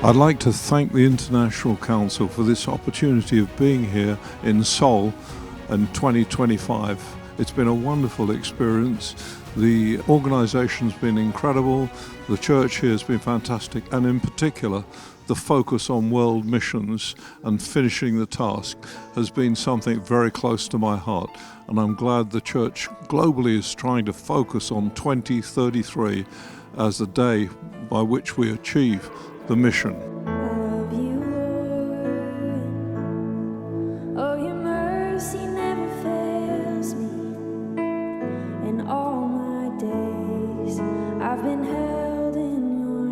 I'd like to thank the International Council for this opportunity of being here in Seoul in 2025. It's been a wonderful experience. The organisation's been incredible, the church here has been fantastic, and in particular the focus on world missions and finishing the task has been something very close to my heart, and I'm glad the church globally is trying to focus on 2033 as the day by which we achieve the mission. I've been held in your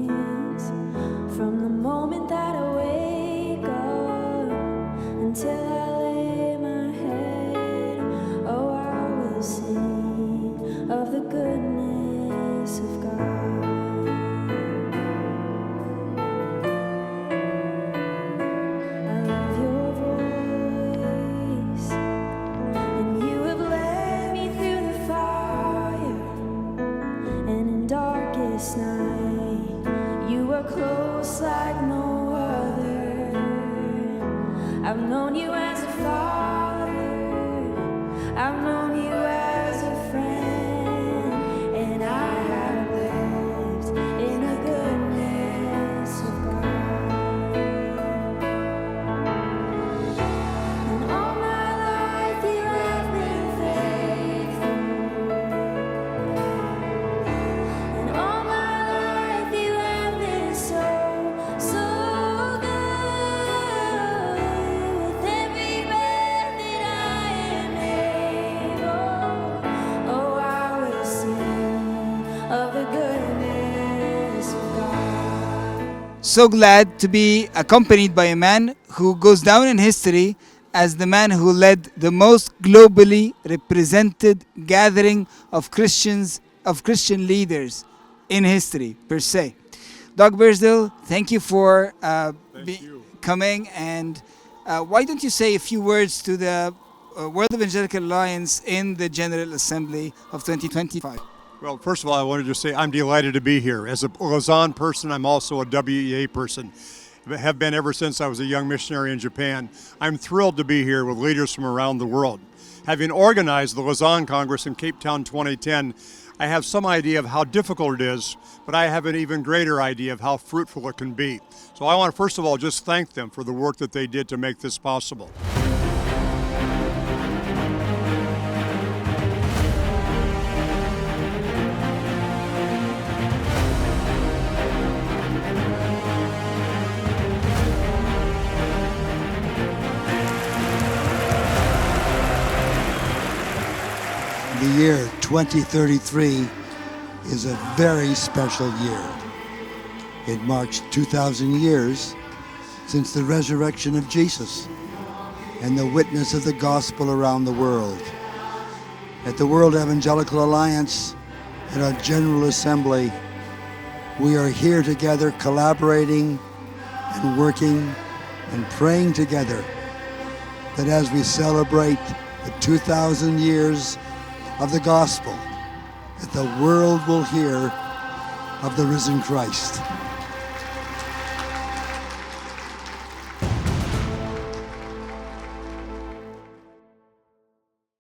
hands from the moment that I wake up until I lay my head. Oh, I will sing of the goodness of God. I love your voice, and you have led me through the fire. And in darkest night, you were close like no other. I've known you as a father, I've known you as a friend, and I have lived in the goodness of God. And all my life you have been faithful. So glad to be accompanied by a man who goes down in history as the man who led the most globally represented gathering of Christian leaders in history per se. Doug Bearsdale, thank you for coming, and why don't you say a few words to the World Evangelical Alliance in the General Assembly of 2025? Well, first of all, I wanted to say I'm delighted to be here. As a Lausanne person, I'm also a WEA person. I have been ever since I was a young missionary in Japan. I'm thrilled to be here with leaders from around the world. Having organized the Lausanne Congress in Cape Town 2010, I have some idea of how difficult it is, but I have an even greater idea of how fruitful it can be. So I want to first of all just thank them for the work that they did to make this possible. The year 2033 is a very special year. It marks 2,000 years since the resurrection of Jesus and the witness of the gospel around the world. At the World Evangelical Alliance and our General Assembly, we are here together collaborating and working and praying together that as we celebrate the 2,000 years of the gospel, that the world will hear of the risen Christ.